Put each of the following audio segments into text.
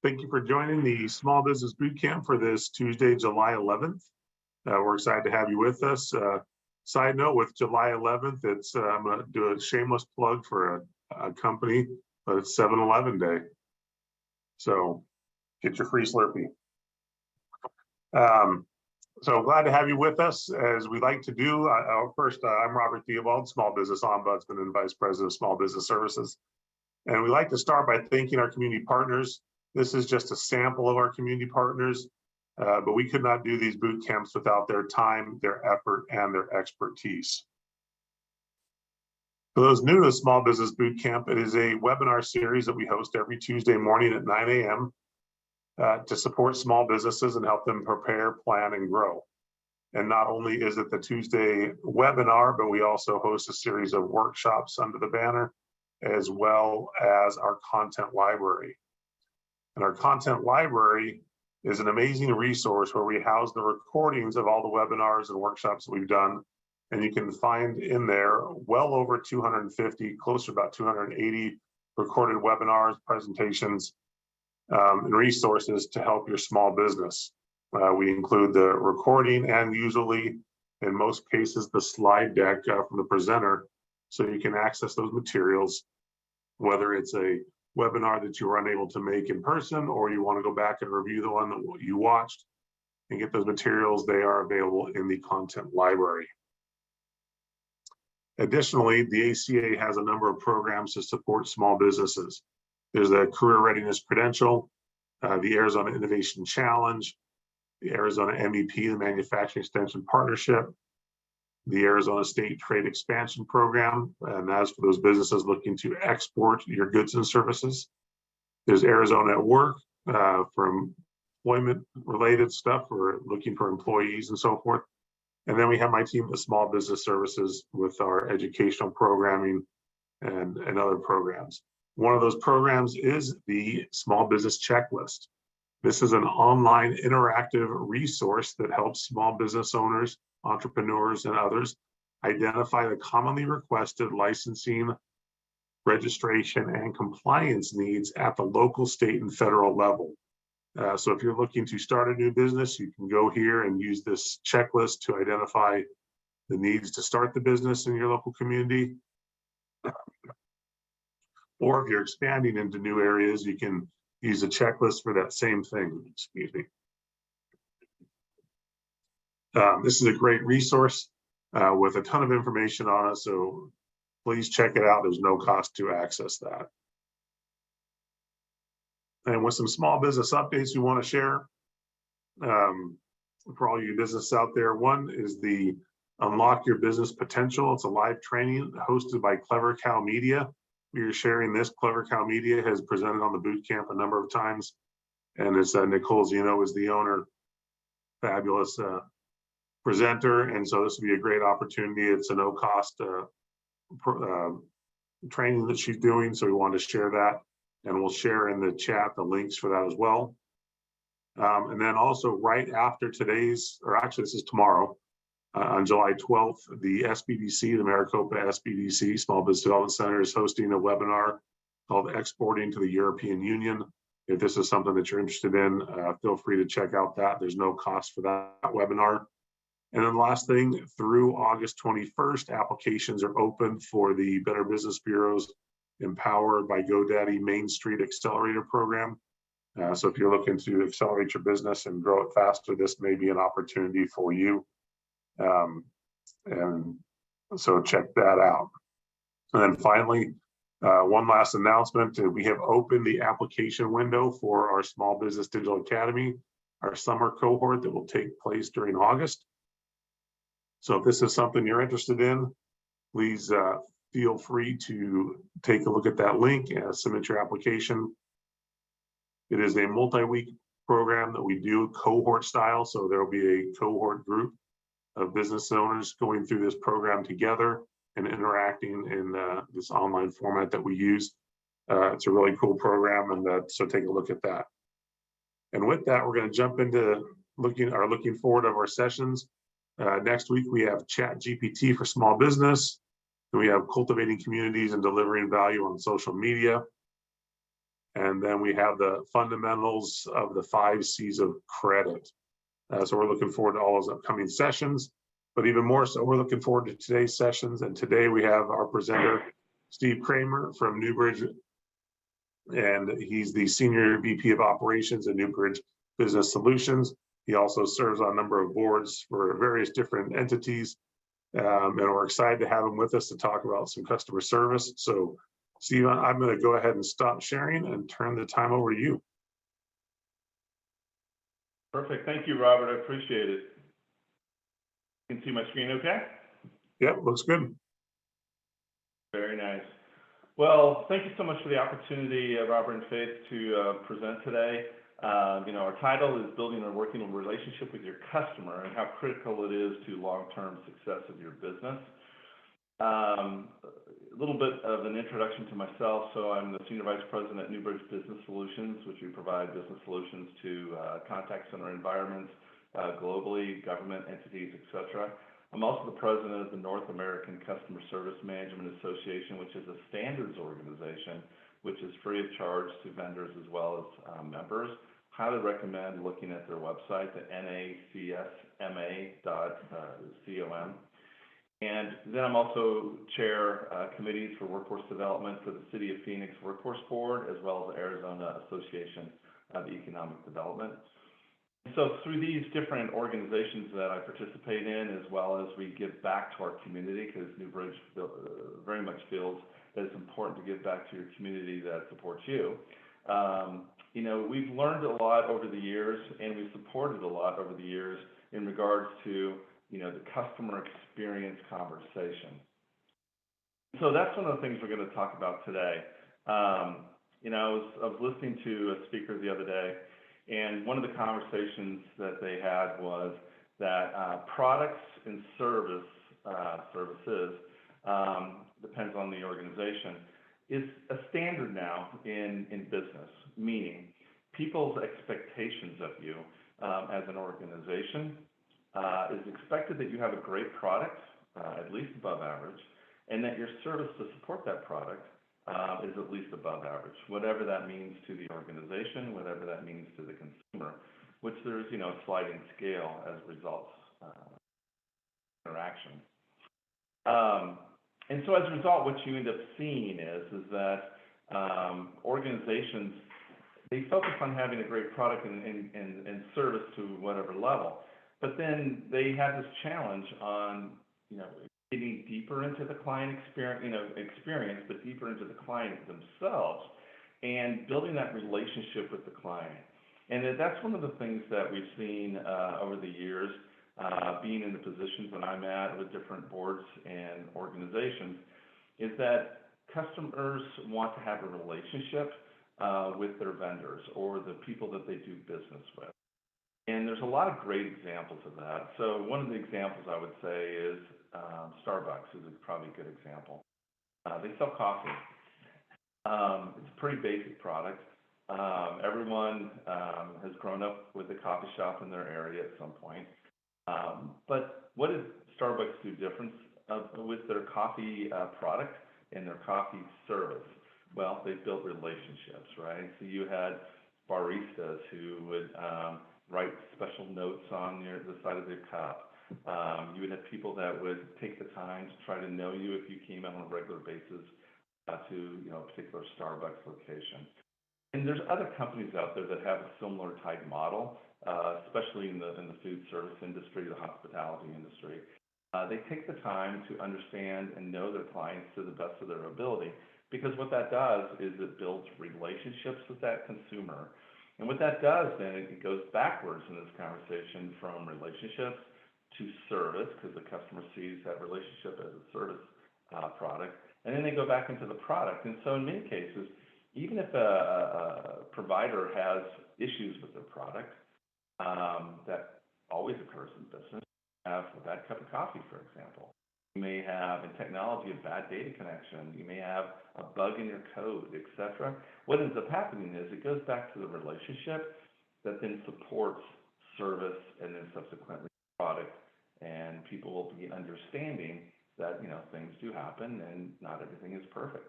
Thank you for joining the Small Business Bootcamp for this Tuesday, July 11th. We're excited to have you with us. Side note, with July 11th, I'm going to do a shameless plug for a company, but it's 7-Eleven Day. So get your free Slurpee. So glad to have you with us. As we like to do, first, I'm Robert Theobald, Small Business Ombudsman and Vice President of Small Business Services. And we like to start by thanking our community partners. This is just a sample of our community partners, but we could not do these boot camps without their time, their effort, and their expertise. For those new to the Small Business Bootcamp, it is a webinar series that we host every Tuesday morning at 9 a.m. To support small businesses and help them prepare, plan, and grow. And not only is it the Tuesday webinar, but we also host a series of workshops under the banner, as well as our content library. And our content library is an amazing resource where we house the recordings of all the webinars and workshops that we've done. And you can find in there well over 250, close to about 280 recorded webinars, presentations, and resources to help your small business. We include the recording and usually, in most cases, the slide deck from the presenter, so you can access those materials, whether it's a webinar that you were unable to make in person, or you want to go back and review the one that you watched and get those materials. They are available in the content library. Additionally, the ACA has a number of programs to support small businesses. There's the Career Readiness Credential, the Arizona Innovation Challenge, the Arizona MEP, the Manufacturing Extension Partnership, the Arizona State Trade Expansion Program, and that's for those businesses looking to export your goods and services. There's Arizona at Work for employment-related stuff. We're looking for employees and so forth. And then we have my team at Small Business Services with our educational programming and other programs. One of those programs is the Small Business Checklist. This is an online interactive resource that helps small business owners, entrepreneurs, and others identify the commonly requested licensing, registration, and compliance needs at the local, state, and federal level. So if you're looking to start a new business, you can go here and use this checklist to identify the needs to start the business in your local community. Or if you're expanding into new areas, you can use a checklist for that same thing. Excuse me. This is a great resource with a ton of information on it, so please check it out. There's no cost to access that. And with some small business updates we want to share for all you businesses out there. One is the Unlock Your Business Potential. It's a live training hosted by Clever Cow Media. We are sharing this. Clever Cow Media has presented on the boot camp a number of times, and it's Nicole Zeno is the owner, fabulous presenter, and so this would be a great opportunity. It's a no-cost training that she's doing, so we wanted to share that, and we'll share in the chat the links for that as well. And then also right after today's, or actually this is tomorrow, on July 12th, the SBDC, the Maricopa SBDC, Small Business Development Center, is hosting a webinar called Exporting to the European Union. If this is something that you're interested in, feel free to check out that. There's no cost for that webinar. And then the last thing, through August 21st, applications are open for the Better Business Bureau's Empowered by GoDaddy Main Street Accelerator Program. So if you're looking to accelerate your business and grow it faster, this may be an opportunity for you. And so check that out. And then finally, one last announcement. We have opened the application window for our Small Business Digital Academy, our summer cohort that will take place during August. So if this is something you're interested in, please feel free to take a look at that link and submit your application. It is a multi-week program that we do cohort style. So there will be a cohort group of business owners going through this program together and interacting in this online format that we use. It's a really cool program, and so take a look at that. And with that, we're going to jump into looking forward of our sessions. Next week, we have Chat GPT for small business. And we have cultivating communities and delivering value on social media. And then we have the fundamentals of the 5 C's of credit. So we're looking forward to all those upcoming sessions, but even more so, we're looking forward to today's sessions. And today we have our presenter, Steve Kramer from Newbridge, and he's the Senior VP of Operations at Newbridge Business Solutions. He also serves on a number of boards for various different entities. And we're excited to have him with us to talk about some customer service. So, Steve, I'm going to go ahead and stop sharing and turn the time over to you. Perfect. Thank you, Robert. I appreciate it. You can see my screen okay? Yep, looks good. Very nice. Well, thank you so much for the opportunity, Robert and Faith, to present today. Our title is Building a Working Relationship with Your Customer and how critical it is to long-term success of your business. A little bit of an introduction to myself. So I'm the Senior Vice President at Newbridge Business Solutions, which we provide business solutions to contact center environments globally, government entities, etc. I'm also the president of the North American Customer Service Management Association, which is a standards organization, which is free of charge to vendors as well as members. Highly recommend looking at their website, the nacsma.com. And then I'm also chair committees for workforce development for the City of Phoenix Workforce Board, as well as the Arizona Association of Economic Development. So through these different organizations that I participate in, as well as we give back to our community, because Newbridge very much feels that it's important to give back to your community that supports you. We've learned a lot over the years, and we've supported a lot over the years in regards to, the customer experience conversation. So that's one of the things we're going to talk about today. I was listening to a speaker the other day, and one of the conversations that they had was that products and services, depends on the organization, is a standard now in business, meaning people's expectations of you as an organization is expected that you have a great product, at least above average, and that your service to support that product is at least above average, whatever that means to the organization, whatever that means to the consumer, which there's, a sliding scale as results interaction. And so as a result, what you end up seeing is that organizations, they focus on having a great product and service to whatever level, but then they have this challenge on, getting deeper into the client experience, but deeper into the client themselves and building that relationship with the client. And that's one of the things that we've seen over the years, being in the positions that I'm at with different boards and organizations, is that customers want to have a relationship with their vendors or the people that they do business with. And there's a lot of great examples of that. So one of the examples I would say is Starbucks is probably a good example. They sell coffee. It's a pretty basic product. Everyone has grown up with a coffee shop in their area at some point. But what did Starbucks do different with their coffee product and their coffee service? Well, they built relationships, right? So you had baristas who would write special notes on the side of their cup. You would have people that would take the time to try to know you if you came out on a regular basis to a particular Starbucks location. And there's other companies out there that have a similar type model, especially in the food service industry, the hospitality industry. They take the time to understand and know their clients to the best of their ability, because what that does is it builds relationships with that consumer. And what that does then, it goes backwards in this conversation from relationships to service, because the customer sees that relationship as a service product, and then they go back into the product. And so in many cases, even if a provider has issues with their product, that always occurs in business. You have a bad cup of coffee, for example. You may have, in technology, a bad data connection. You may have a bug in your code, etc. What ends up happening is it goes back to the relationship that then supports service and then subsequently product, and people will be understanding that things do happen and not everything is perfect.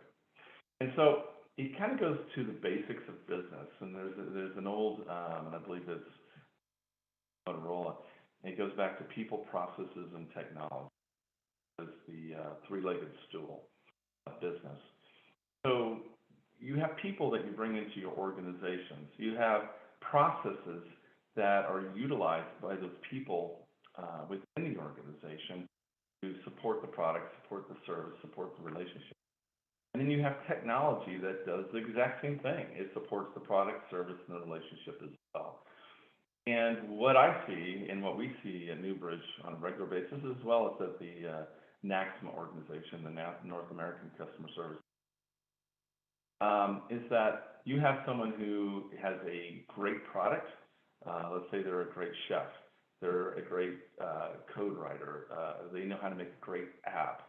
And so it kind of goes to the basics of business, and there's an old, and I believe it's Motorola, and it goes back to people, processes, and technology. It's the three-legged stool of business. So you have people that you bring into your organizations. You have processes that are utilized by those people within the organization to support the product, support the service, support the relationship. And then you have technology that does the exact same thing. It supports the product, service, and the relationship as well. And what I see and what we see at Newbridge on a regular basis, as well as at the NACSMA organization, the North American Customer Service, is that you have someone who has a great product. Let's say they're a great chef. They're a great code writer. They know how to make a great app.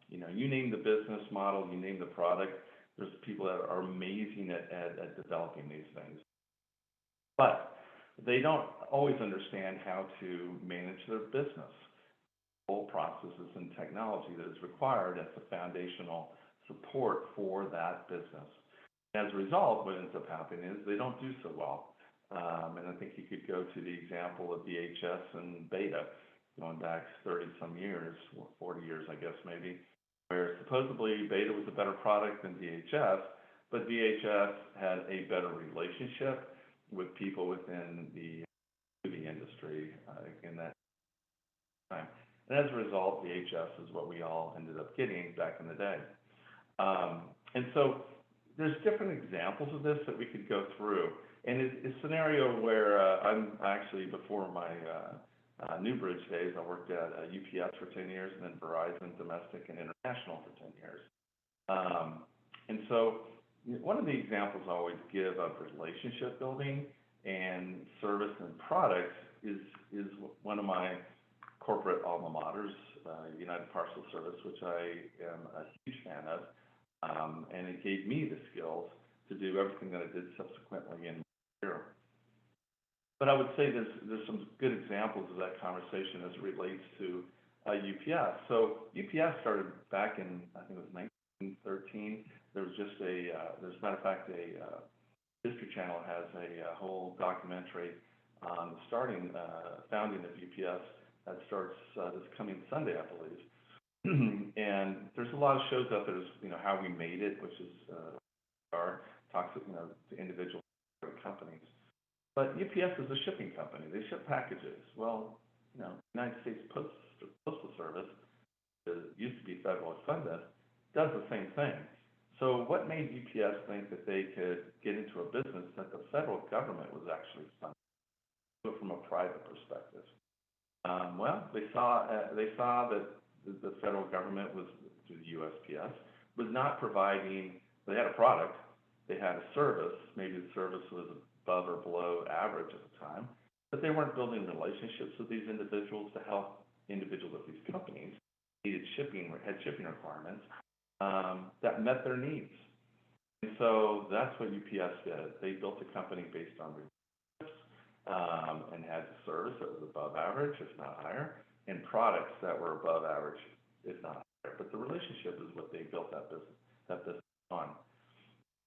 You name the business model, you name the product. There's people that are amazing at developing these things. But they don't always understand how to manage their business, whole processes and technology that is required as the foundational support for that business. As a result, what ends up happening is they don't do so well. And I think you could go to the example of VHS and Beta, going back 30-some years, or 40 years, I guess, maybe, where supposedly Beta was a better product than VHS, but VHS had a better relationship with people within the movie industry in that time. And as a result, VHS is what we all ended up getting back in the day. And so there's different examples of this that we could go through. And it's a scenario where I'm actually, before my Newbridge days, I worked at UPS for 10 years and then Verizon Domestic and International for 10 years. And so one of the examples I always give of relationship building and service and products is one of my corporate alma maters, United Parcel Service, which I am a huge fan of. And it gave me the skills to do everything that I did subsequently in my career. But I would say there's some good examples of that conversation as it relates to UPS. So UPS started back in, I think it was 1913. There was just there's a matter of fact, History Channel has a whole documentary on the founding of UPS that starts this coming Sunday, I believe. And there's a lot of shows out there, how we made it, which is talks to individual companies. But UPS is a shipping company. They ship packages. Well, United States Postal Service, that used to be federally funded, does the same thing. So what made UPS think that they could get into a business that the federal government was actually funding, from a private perspective? Well, they saw that the federal government was, through the USPS, was not providing. They had a product, they had a service. Maybe the service was above or below average at the time, but they weren't building relationships with these individuals to help individuals at these companies had shipping requirements that met their needs. And so that's what UPS did. They built a company based on relationships and had service that was above average, if not higher, and products that were above average, if not higher. But the relationship is what they built that business on.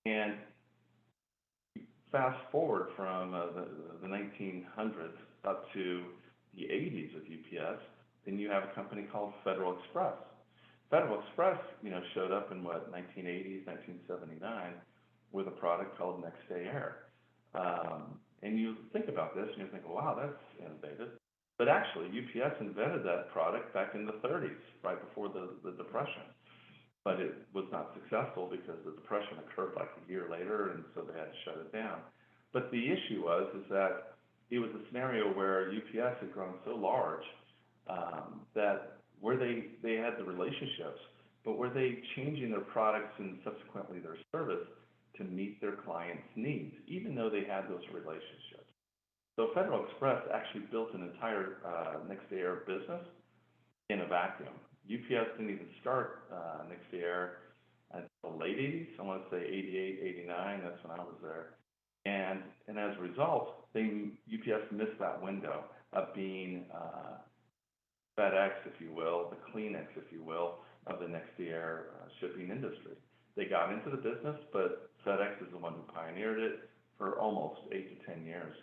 And fast forward from the 1900s up to the 80s with UPS, then you have a company called Federal Express. Federal Express, showed up in 1980s, 1979, with a product called Next Day Air. And you think about this and you think, wow, that's innovative. But actually, UPS invented that product back in the 30s, right before the Depression. But it was not successful because the Depression occurred like a year later, and so they had to shut it down. But the issue is that it was a scenario where UPS had grown so large that where they had the relationships, but were they changing their products and subsequently their service to meet their clients' needs, even though they had those relationships? So Federal Express actually built an entire Next Day Air business in a vacuum. UPS didn't even start Next Day Air until the late 80s. I want to say 88, 89. That's when I was there. And as a result, UPS missed that window of being FedEx, if you will, the Kleenex, if you will, of the Next Day Air shipping industry. They got into the business, but FedEx is the one who pioneered it for almost 8 to 10 years.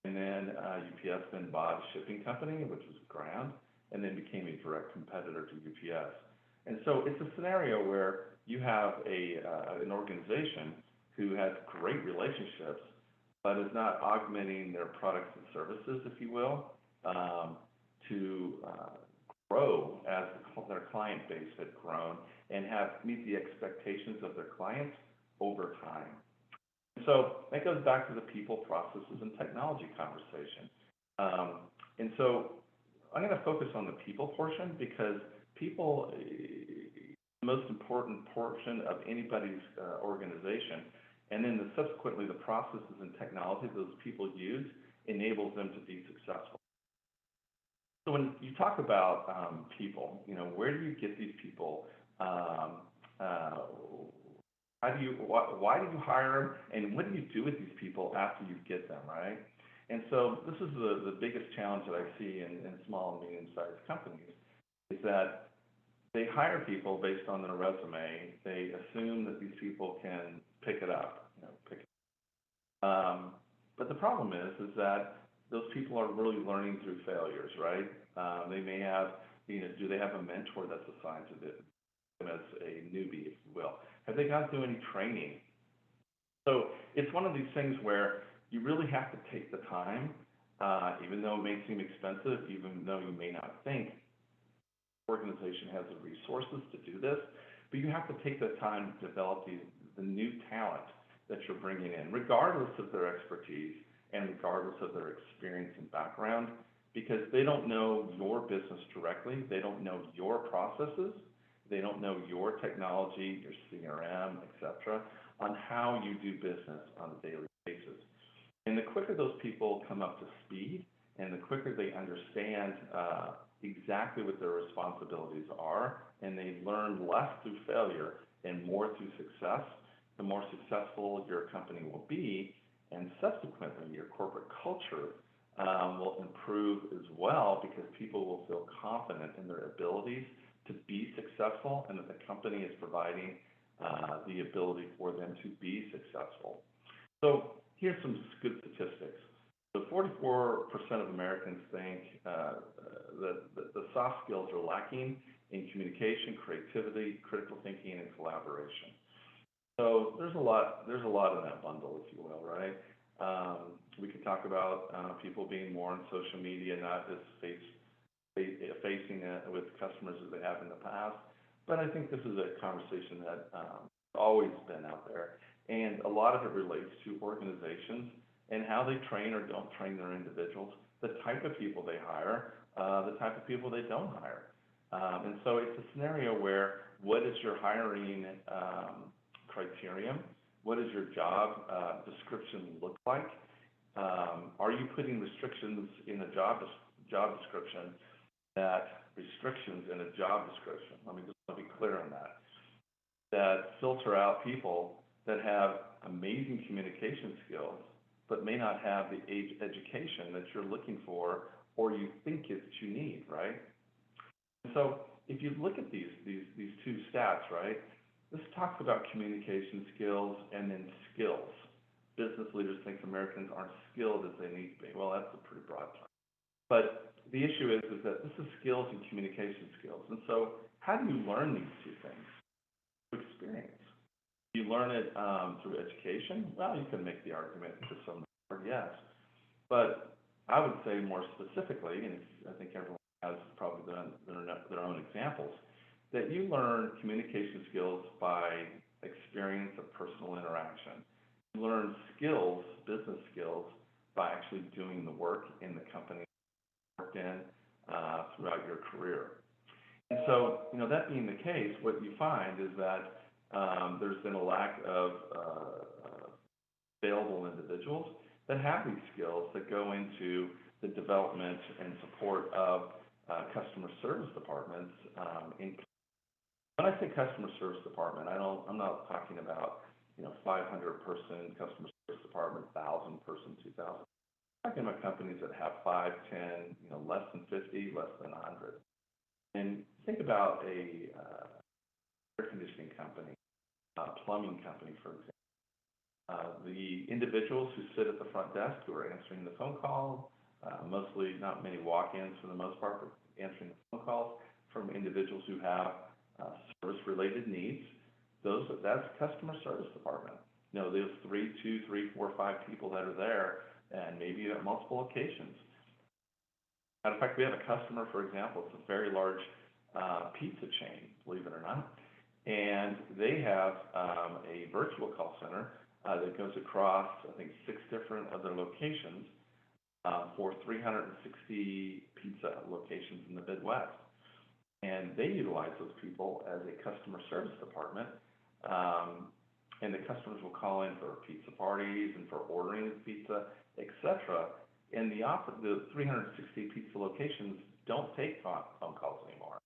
And then UPS then bought a shipping company, which was Ground, and then became a direct competitor to UPS. And so it's a scenario where you have an organization who has great relationships, but is not augmenting their products and services, if you will, to grow as their client base had grown and meet the expectations of their clients over time. So that goes back to the people, processes, and technology conversation. And so I'm going to focus on the people portion because people is the most important portion of anybody's organization. And then subsequently, the processes and technology those people use enables them to be successful. So when you talk about people, where do you get these people? Why do you hire them, and what do you do with these people after you get them, right? And so this is the biggest challenge that I see in small and medium-sized companies, is that they hire people based on their resume. They assume that these people can pick it up, but the problem is that those people are really learning through failures, right? They may have, do they have a mentor that's assigned to them as a newbie, if you will? Have they gone through any training? So it's one of these things where you really have to take the time, even though it may seem expensive, even though you may not think the organization has the resources to do this, but you have to take the time to develop the new talent that you're bringing in, regardless of their expertise and regardless of their experience and background, because they don't know your business directly, they don't know your processes, they don't know your technology, your CRM, et cetera, on how you do business on a daily basis. And the quicker those people come up to speed and the quicker they understand exactly what their responsibilities are, and they learn less through failure and more through success, the more successful your company will be, and subsequently your corporate culture will improve as well, because people will feel confident in their abilities to be successful, and that the company is providing the ability for them to be successful. So here's some good statistics. So 44% of Americans think that the soft skills are lacking in communication, creativity, critical thinking, and collaboration. So there's a lot in that bundle, if you will, right? We could talk about people being more on social media, not just facing it with customers as they have in the past. But I think this is a conversation that always been out there. And a lot of it relates to organizations and how they train or don't train their individuals, the type of people they hire, the type of people they don't hire. And so it's a scenario where, what is your hiring criterion? What does your job description look like? Are you putting restrictions in a job description let me just be clear on that filter out people that have amazing communication skills, but may not have the education that you're looking for or you think that you need, right? And so if you look at these two stats, right, this talks about communication skills and then skills. Business leaders think Americans aren't skilled as they need to be. Well, that's a pretty broad term. But the issue is that this is skills and communication skills. And so how do you learn these two things? Through experience. Do you learn it through education? Well, you can make the argument to some degree, yes. But I would say more specifically, and I think everyone has probably their own examples, that you learn communication skills by experience of personal interaction. You learn skills, business skills, by actually doing the work in the company you worked in throughout your career. And so, that being the case, what you find is that there's been a lack of available individuals that have these skills that go into the development and support of customer service departments. When I say customer service department, I'm not talking about 500-person customer service department, 1,000-person, 2,000. I'm talking about companies that have 5, 10, less than 50, less than 100. And think about a air conditioning company plumbing company, for example. The individuals who sit at the front desk who are answering the phone call, mostly not many walk-ins for the most part, but answering the phone calls from individuals who have service-related needs. That's customer service department. You know, there's 2, 3, 4, 5 people that are there, and maybe at multiple locations. Matter of fact, we have a customer, for example, it's a very large pizza chain, believe it or not, and they have a virtual call center that goes across, I think, 6 different other locations for 360 pizza locations in the Midwest. And they utilize those people as a customer service department. And the customers will call in for pizza parties and for ordering pizza, etc. And the 360 pizza locations don't take phone calls anymore.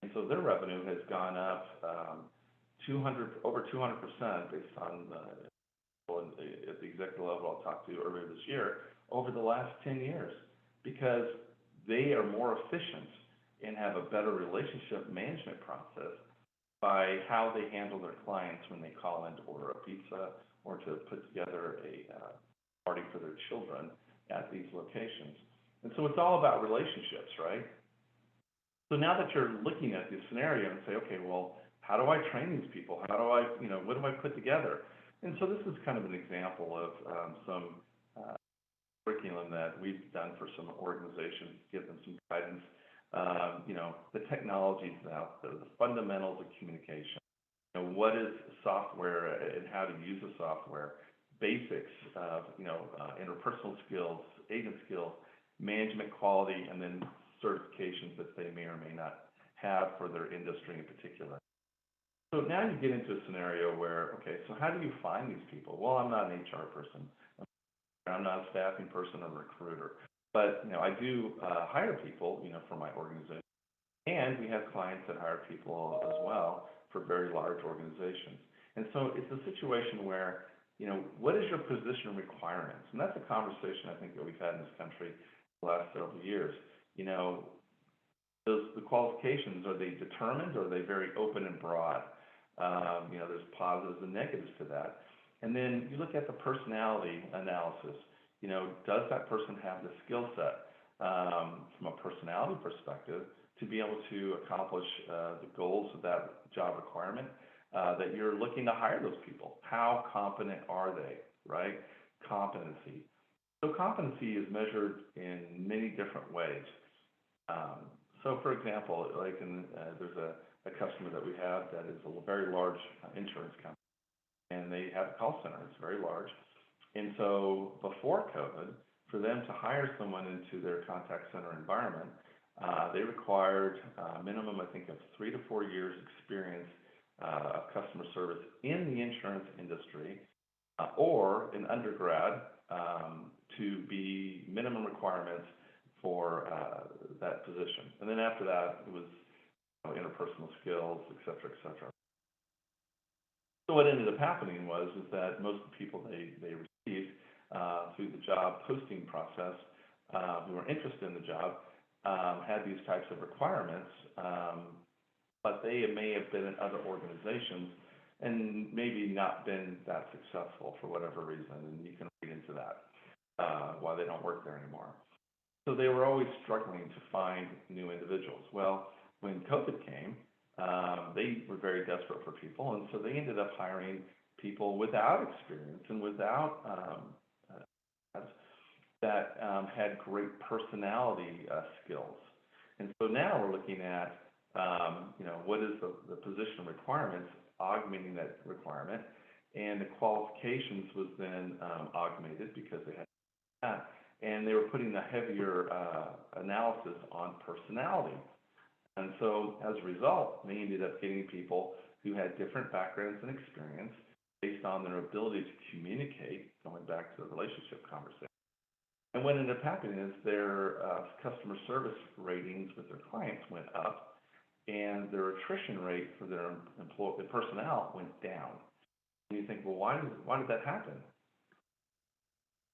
And so their revenue has gone up over 200% based on at the executive level I talked to earlier this year, over the last 10 years, because they are more efficient and have a better relationship management process by how they handle their clients when they call in to order a pizza or to put together a party for their children at these locations. And so it's all about relationships, right? So now that you're looking at this scenario and say, okay, well, how do I train these people? How do I, what do I put together? And so this is kind of an example of some curriculum that we've done for some organizations, give them some guidance. The technologies out there, the fundamentals of communication. What is software and how to use the software, basics of, interpersonal skills, agent skills, management quality, and then certifications that they may or may not have for their industry in particular. So now you get into a scenario where, okay, so how do you find these people? Well, I'm not an HR person. I'm not a staffing person or recruiter. But, I do hire people, for my organization. And we have clients that hire people as well for very large organizations. And so it's a situation where, what is your position requirements? And that's a conversation I think that we've had in this country the last several years. The qualifications, are they determined or are they very open and broad? There's positives and negatives to that. And then you look at the personality analysis. Does that person have the skill set from a personality perspective to be able to accomplish the goals of that job requirement that you're looking to hire those people? How competent are they, right? Competency. So competency is measured in many different ways. So for example, there's a customer that we have that is a very large insurance company, and they have a call center. It's very large. And so before COVID, for them to hire someone into their contact center environment, they required a minimum, I think, of 3 to 4 years experience of customer service in the insurance industry, or an undergrad to be minimum requirements for that position. And then after that, it was interpersonal skills, et cetera, et cetera. So what ended up happening was that most of the people they received through the job posting process who were interested in the job had these types of requirements, but they may have been in other organizations and maybe not been that successful for whatever reason, and you can read into that why they don't work there anymore. So they were always struggling to find new individuals. Well, when COVID came, they were very desperate for people, and so they ended up hiring people without experience and without that had great personality skills. And so now we're looking at, what is the position requirements, augmenting that requirement, and the qualifications was then augmented because they had that, and they were putting the heavier analysis on personality. And so as a result, they ended up getting people who had different backgrounds and experience based on their ability to communicate, going back to the relationship conversation. And what ended up happening is their customer service ratings with their clients went up, and their attrition rate for their personnel went down. And you think, well, why did that happen?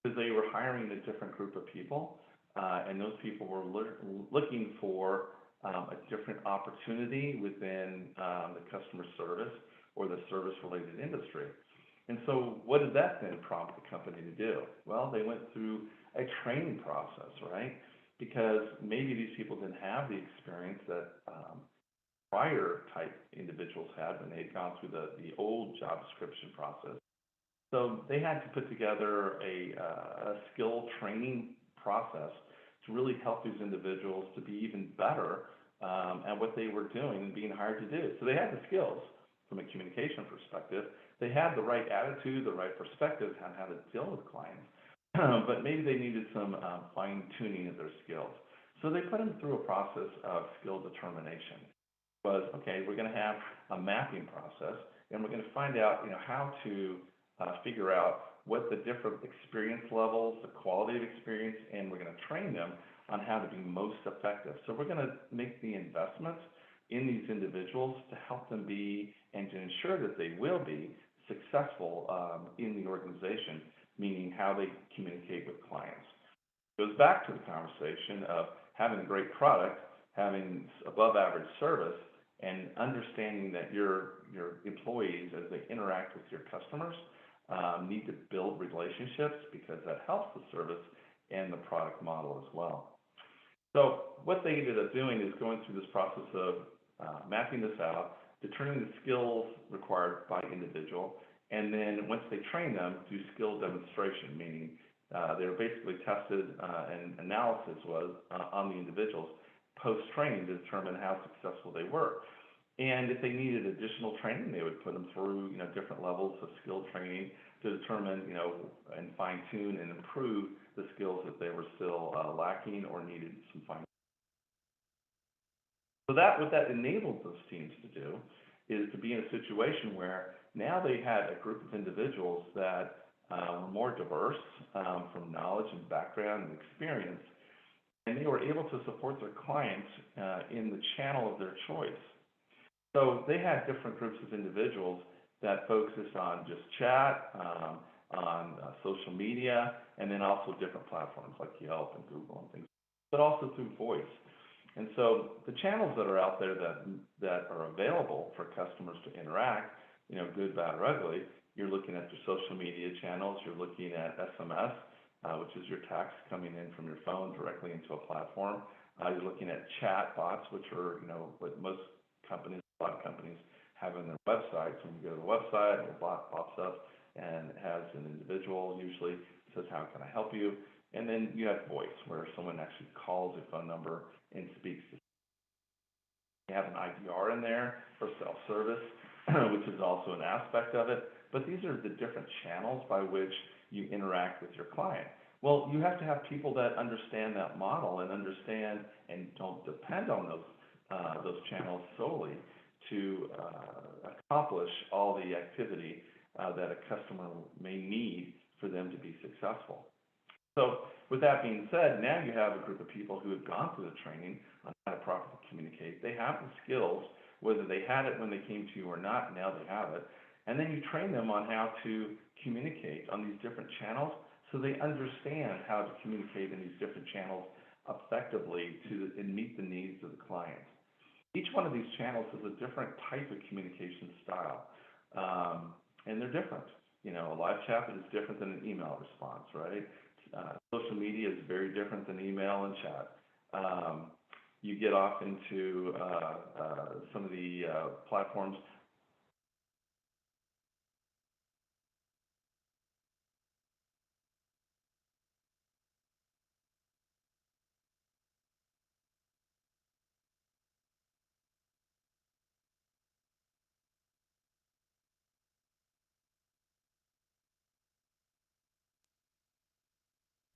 Because they were hiring a different group of people, and those people were looking for a different opportunity within the customer service or the service-related industry. And so what did that then prompt the company to do? Well, they went through a training process, right? Because maybe these people didn't have the experience that prior type individuals had when they had gone through the old job description process. So they had to put together a skill training process to really help these individuals to be even better at what they were doing and being hired to do. So they had the skills from a communication perspective. They had the right attitude, the right perspective on how to deal with clients, but maybe they needed some fine tuning of their skills. So they put them through a process of skill determination. It was, okay, we're going to have a mapping process, and we're going to find out, how to figure out what the different experience levels, the quality of experience, and we're going to train them on how to be most effective. So we're going to make the investments in these individuals to help them be and to ensure that they will be successful in the organization, meaning how they communicate with clients. It goes back to the conversation of having a great product, having above average service, and understanding that your employees, as they interact with your customers, need to build relationships, because that helps the service and the product model as well. So what they ended up doing is going through this process of mapping this out, determining the skills required by individual, and then once they train them, do skill demonstration, meaning they were basically tested and analysis was on the individuals post-training to determine how successful they were. And if they needed additional training, they would put them through, different levels of skill training to determine, and fine-tune and improve the skills that they were still lacking or needed some fine. So what that enabled those teams to do is to be in a situation where now they had a group of individuals that were more diverse from knowledge and background and experience, and they were able to support their clients in the channel of their choice. So they had different groups of individuals that focused on just chat, on social media, and then also different platforms like Yelp and Google and things, but also through voice. And so the channels that are out there that are available for customers to interact, good, bad, or ugly, you're looking at your social media channels, you're looking at SMS, which is your text coming in from your phone directly into a platform. You're looking at chat bots, which are, what a lot of companies have in their websites. When you go to the website, a bot pops up and has an individual, usually says, how can I help you? And then you have voice, where someone actually calls a phone number and speaks to you. You have an IVR in there for self-service, which is also an aspect of it. But these are the different channels by which you interact with your client. Well, you have to have people that understand that model and understand and don't depend on those channels solely to accomplish all the activity that a customer may need for them to be successful. So with that being said, now you have a group of people who have gone through the training on how to properly communicate. They have the skills, whether they had it when they came to you or not, now they have it. And then you train them on how to communicate on these different channels so they understand how to communicate in these different channels effectively and meet the needs of the client. Each one of these channels is a different type of communication style, and they're different. A live chat is different than an email response, right? Social media is very different than email and chat. You get off into some of the platforms.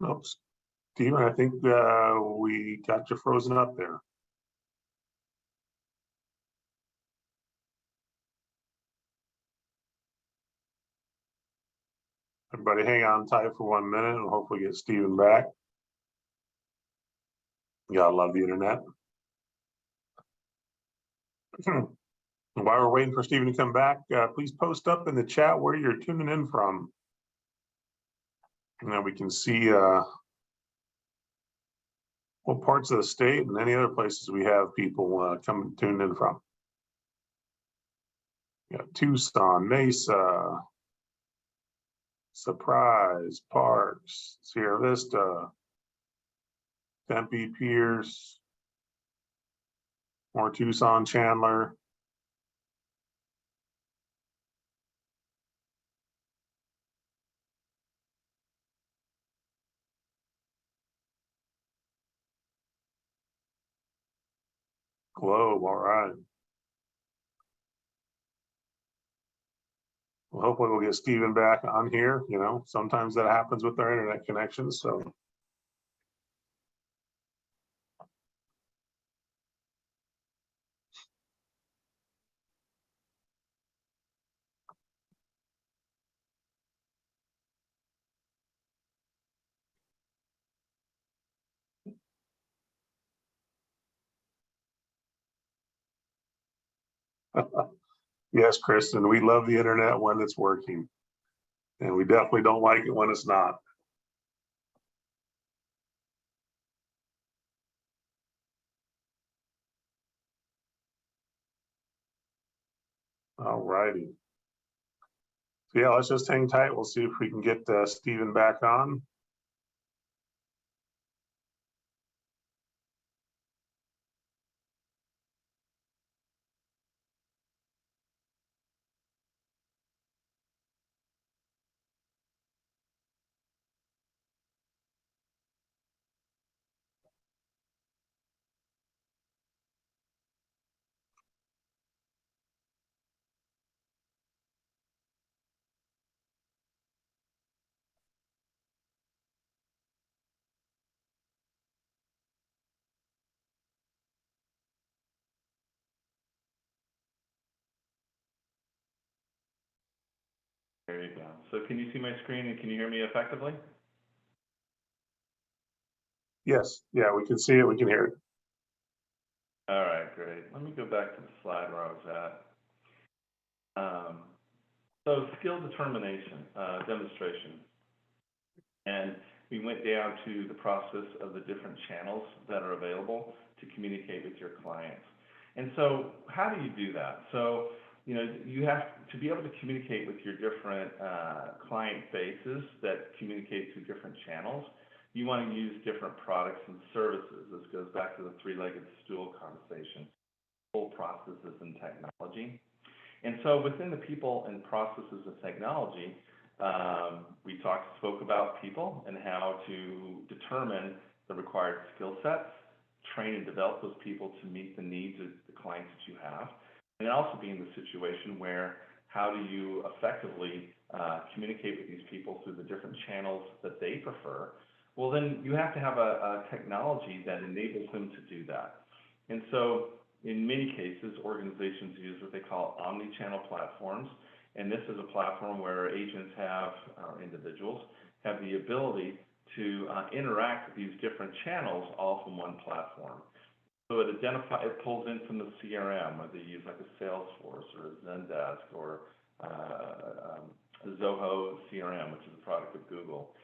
Oh, Stephen, I think we got you frozen up there. Everybody hang on tight for 1 minute and hopefully get Stephen back. You gotta love the internet. While we're waiting for Stephen to come back, please post up in the chat where you're tuning in from. And then we can see what parts of the state and any other places we have people coming tuned in from. You got Tucson, Mesa, Surprise, Parks, Sierra Vista, Tempe, Pierce, more Tucson, Chandler. Globe, all right. Well, hopefully we'll get Stephen back on here. You know, sometimes that happens with our internet connections. So yes, Kristen, we love the internet when it's working, and we definitely don't like it when it's not. All righty. So yeah, let's just hang tight. We'll see if we can get Stephen back on. There you go. So can you see my screen and can you hear me effectively? Yes, yeah, we can see it, we can hear it. All right, great. Let me go back to the slide where I was at. So skill determination, demonstration. And we went down to the process of the different channels that are available to communicate with your clients. And so how do you do that? So, you know, you have to be able to communicate with your different client bases that communicate through different channels. You want to use different products and services. This goes back to the three-legged stool conversation, whole processes and technology. And so within the people and processes of technology, we spoke about people and how to determine the required skill sets, train and develop those people to meet the needs of the clients that you have, and then also be in the situation where how do you effectively communicate with these people through the different channels that they prefer. Well, then you have to have a technology that enables them to do that. And so in many cases, organizations use what they call omni-channel platforms. And this is a platform where agents have, or individuals, have the ability to interact with these different channels all from one platform. So it pulls in from the CRM, whether you use like a Salesforce or a Zendesk or Zoho CRM, which is a product of Google,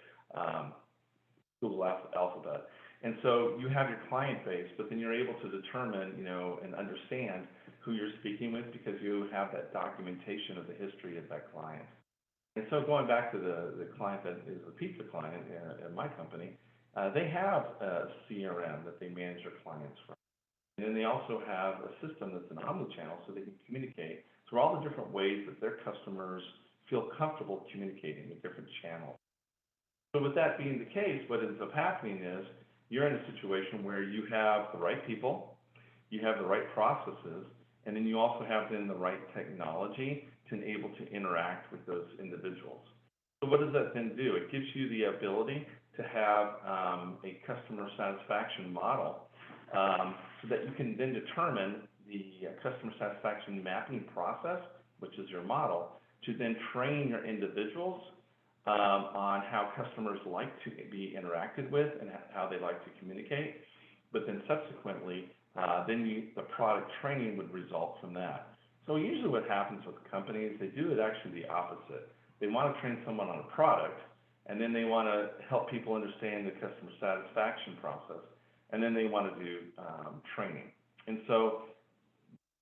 Google Alphabet. And so you have your client base, but then you're able to determine, you know, and understand who you're speaking with because you have that documentation of the history of that client. And so going back to the client that is a pizza client in my company, they have a CRM that they manage their clients from. And then they also have a system that's an omni-channel so they can communicate through all the different ways that their customers feel comfortable communicating with different channels. So with that being the case, what ends up happening is you're in a situation where you have the right people, you have the right processes, and then you also have then the right technology to enable to interact with those individuals. So what does that then do? It gives you the ability to have a customer satisfaction model so that you can then determine the customer satisfaction mapping process, which is your model, to then train your individuals on how customers like to be interacted with and how they like to communicate. But then subsequently, the product training would result from that. So usually what happens with companies, they do it actually the opposite. They want to train someone on a product, and then they want to help people understand the customer satisfaction process, and then they want to do training. And so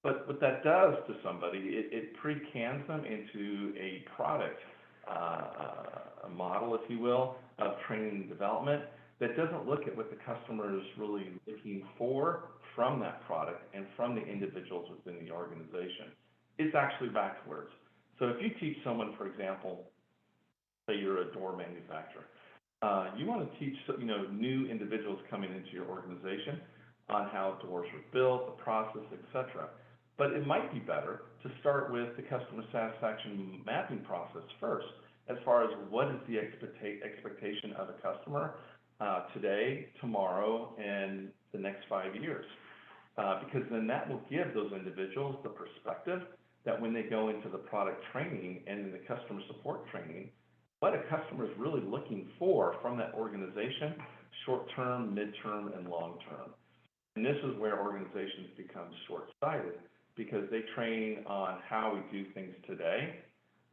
But what that does to somebody, it pre-cans them into a product, a model, if you will, of training and development that doesn't look at what the customer is really looking for from that product and from the individuals within the organization. It's actually backwards. So if you teach someone, for example, say you're a door manufacturer, you want to teach, new individuals coming into your organization on how doors are built, the process, etc. But it might be better to start with the customer satisfaction mapping process first, as far as what is the expectation of a customer today, tomorrow, and the next 5 years. Because then that will give those individuals the perspective that when they go into the product training and in the customer support training, what a customer is really looking for from that organization, short-term, mid-term, and long-term. And this is where organizations become short-sighted, because they train on how we do things today,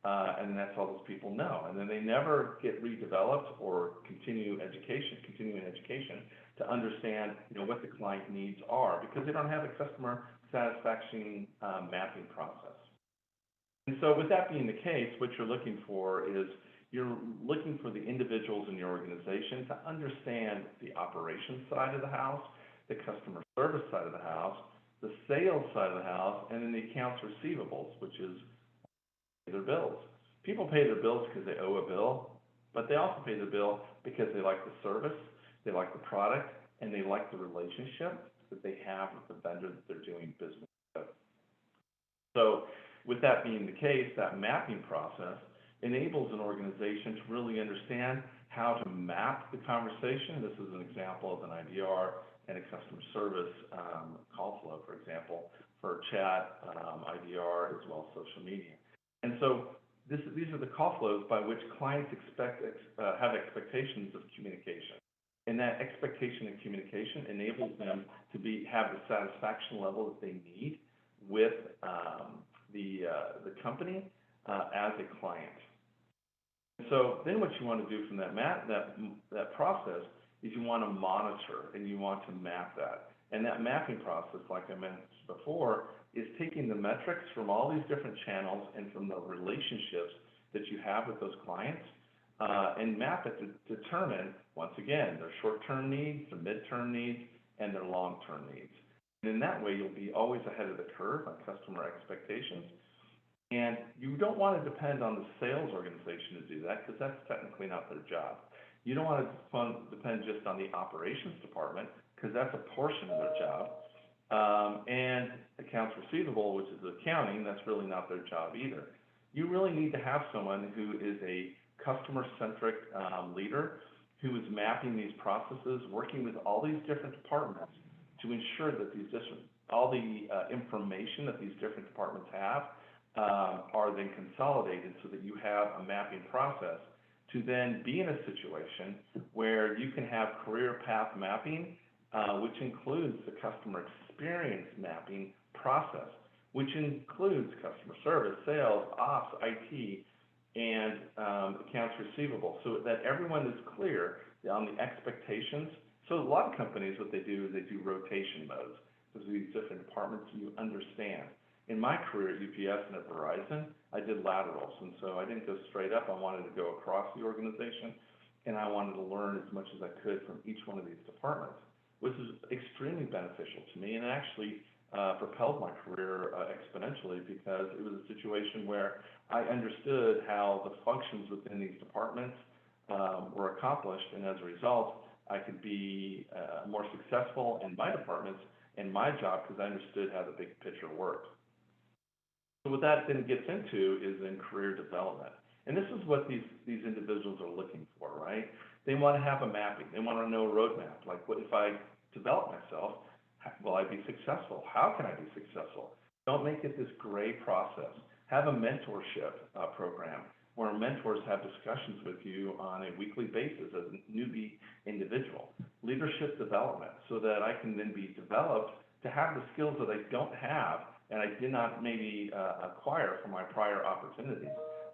and that's all those people know. And then they never get redeveloped or continuing education to understand, what the client needs are, because they don't have a customer satisfaction mapping process. And so with that being the case, what you're looking for is you're looking for the individuals in your organization to understand the operations side of the house, the customer service side of the house, the sales side of the house, and then the accounts receivables, which is their bills. People pay their bills because they owe a bill, but they also pay the bill because they like the service, they like the product, and they like the relationship that they have with the vendor that they're doing business with. So with that being the case, that mapping process enables an organization to really understand how to map the conversation. This is an example of an IVR and a customer service call flow, for example, for chat, IVR, as well as social media. And so these are the call flows by which clients have expectations of communication. And that expectation of communication enables them to have the satisfaction level that they need with the company as a client. So then what you want to do from that process is you want to monitor and you want to map that. And that mapping process, like I mentioned before, is taking the metrics from all these different channels and from the relationships that you have with those clients and map it to determine, once again, their short-term needs, their mid-term needs, and their long-term needs. And in that way, you'll be always ahead of the curve on customer expectations. And you don't want to depend on the sales organization to do that, because that's technically not their job. You don't want to depend just on the operations department, because that's a portion of their job. And accounts receivable, which is accounting, that's really not their job either. You really need to have someone who is a customer-centric leader, who is mapping these processes, working with all these different departments to ensure that all the information that these different departments have are then consolidated so that you have a mapping process to then be in a situation where you can have career path mapping, which includes the customer experience mapping process, which includes customer service, sales, ops, IT, and accounts receivable, so that everyone is clear on the expectations. So a lot of companies, what they do is they do rotation modes. Because these different departments you understand. In my career at UPS and at Verizon, I did laterals, and so I didn't go straight up. I wanted to go across the organization, and I wanted to learn as much as I could from each one of these departments, which is extremely beneficial to me, and it actually propelled my career exponentially, because it was a situation where I understood how the functions within these departments were accomplished, and as a result, I could be more successful in my departments and my job, because I understood how the big picture worked. So what that then gets into is in career development. And this is what these individuals are looking for, right? They want to have a mapping. They want to know a roadmap. Like, what if I develop myself, will I be successful? How can I be successful? Don't make it this gray process. Have a mentorship program where mentors have discussions with you on a weekly basis as a newbie individual. Leadership development, so that I can then be developed to have the skills that I don't have and I did not maybe acquire from my prior opportunities.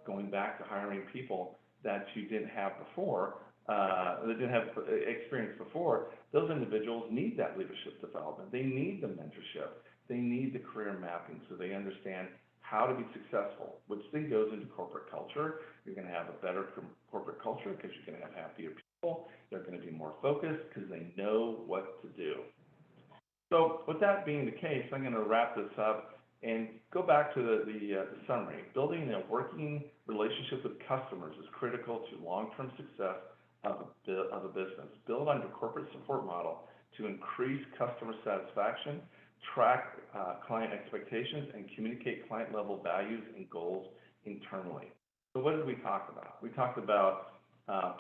Going back to hiring people that you didn't have before, that didn't have experience before, those individuals need that leadership development. They need the mentorship. they need the career mapping so they understand how to be successful, which then goes into corporate culture. You're going to have a better corporate culture because you're going to have happier people. They're going to be more focused because they know what to do. So with that being the case, I'm going to wrap this up and go back to the summary. Building a working relationship with customers is critical to long-term success of a business. Build on your corporate support model to increase customer satisfaction, track client expectations, and communicate client-level values and goals internally. So what did we talk about? We talked about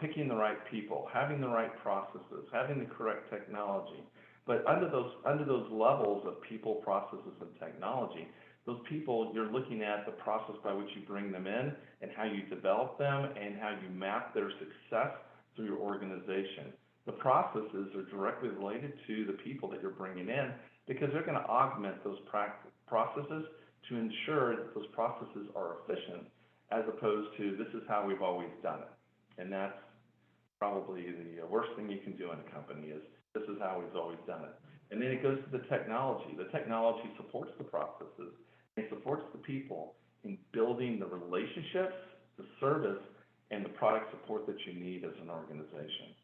picking the right people, having the right processes, having the correct technology. But under those levels of people, processes, and technology, those people, you're looking at the process by which you bring them in and how you develop them and how you map their success through your organization. The processes are directly related to the people that you're bringing in because they're going to augment those processes to ensure that those processes are efficient as opposed to this is how we've always done it. And that's probably the worst thing you can do in a company is this is how we've always done it. And then it goes to the technology. The technology supports the processes and supports the people in building the relationships, the service, and the product support that you need as an organization.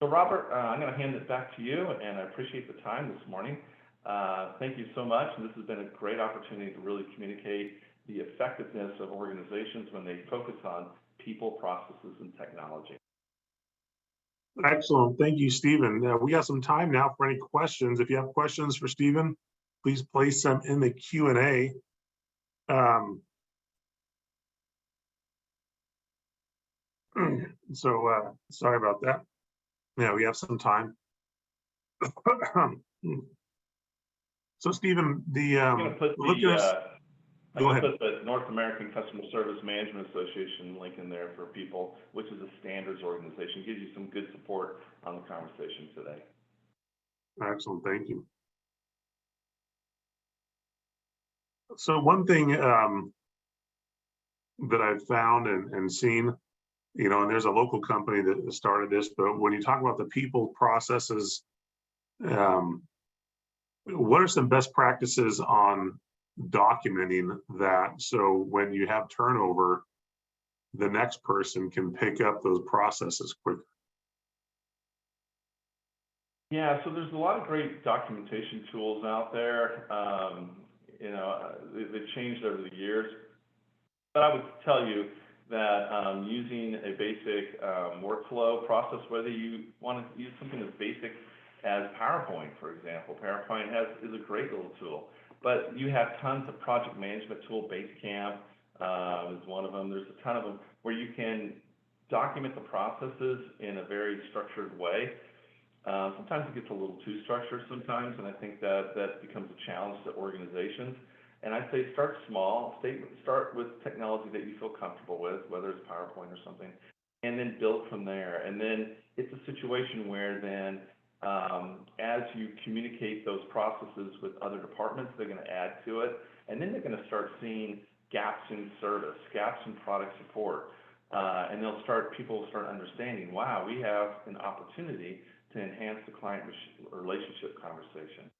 So Robert, I'm going to hand it back to you, and I appreciate the time this morning. Thank you so much. And this has been a great opportunity to really communicate the effectiveness of organizations when they focus on people, processes, and technology. Excellent. Thank you, Stephen. We got some time now for any questions. If you have questions for Stephen, please place them in the Q&A. Sorry about that. Yeah, we have some time. So Stephen, I'm going to put go ahead. Put the North American Customer Service Management Association link in there for people, which is a standards organization. Gives you some good support on the conversation today. Excellent, thank you. So one thing that I've found and seen, you know, and there's a local company that started this, but when you talk about the people, processes, what are some best practices on documenting that so when you have turnover, the next person can pick up those processes quicker? Yeah, so there's a lot of great documentation tools out there. You know, they've changed over the years, but I would tell you that using a basic workflow process, whether you want to use something as basic as PowerPoint, for example. PowerPoint is a great little tool, but you have tons of project management tool. Basecamp is one of them. There's a ton of them where you can document the processes in a very structured way. Sometimes it gets a little too structured sometimes, and I think that becomes a challenge to organizations. And I'd say start small, start with technology that you feel comfortable with, whether it's PowerPoint or something, and then build from there. And then it's a situation where then as you communicate those processes with other departments, they're going to add to it, and then they're going to start seeing gaps in service, gaps in product support, and people will start understanding, wow, we have an opportunity to enhance the client relationship conversation.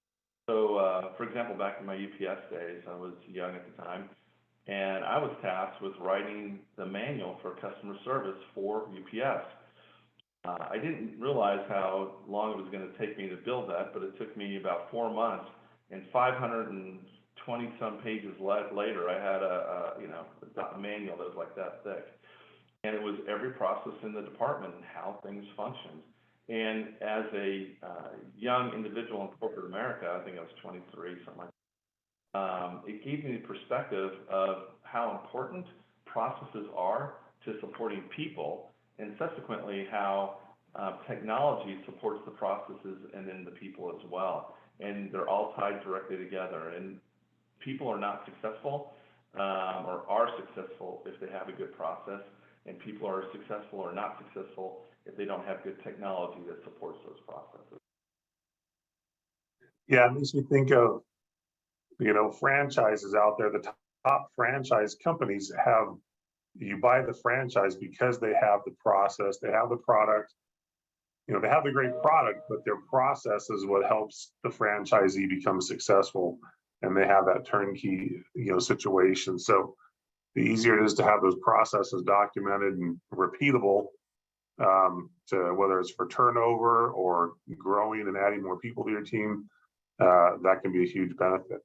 So, for example, back in my UPS days, I was young at the time, and I was tasked with writing the manual for customer service for UPS. I didn't realize how long it was going to take me to build that, but it took me about 4 months, and 520 some pages later, I had a manual that was like that thick, and it was every process in the department and how things functioned. And as a young individual in corporate America, I think I was 23, something like that, it gave me the perspective of how important processes are to supporting people, and subsequently how technology supports the processes and then the people as well. And they're all tied directly together. And people are not successful or are successful if they have a good process, and people are successful or not successful if they don't have good technology that supports those processes. Yeah, it makes me think of, you know, franchises out there. The top franchise companies you buy the franchise because they have the process, they have the product, you know, they have the great product, but their process is what helps the franchisee become successful. and they have that turnkey, situation. So the easier it is to have those processes documented and repeatable, to whether it's for turnover or growing and adding more people to your team, that can be a huge benefit.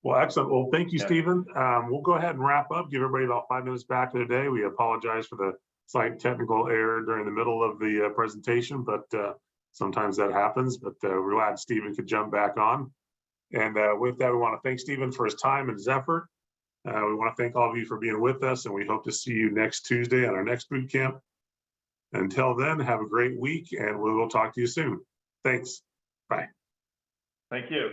Well, excellent. Well, thank you, Yeah. Stephen. We'll go ahead and wrap up. Give everybody about 5 minutes back of the day. We apologize for the slight technical error during the middle of the presentation, but sometimes that happens. But we're glad Stephen could jump back on. And with that, we want to thank Stephen for his time and his effort. We want to thank all of you for being with us, and we hope to see you next Tuesday on our next boot camp. Until then, have a great week, and we will talk to you soon. Thanks. Bye. Thank you.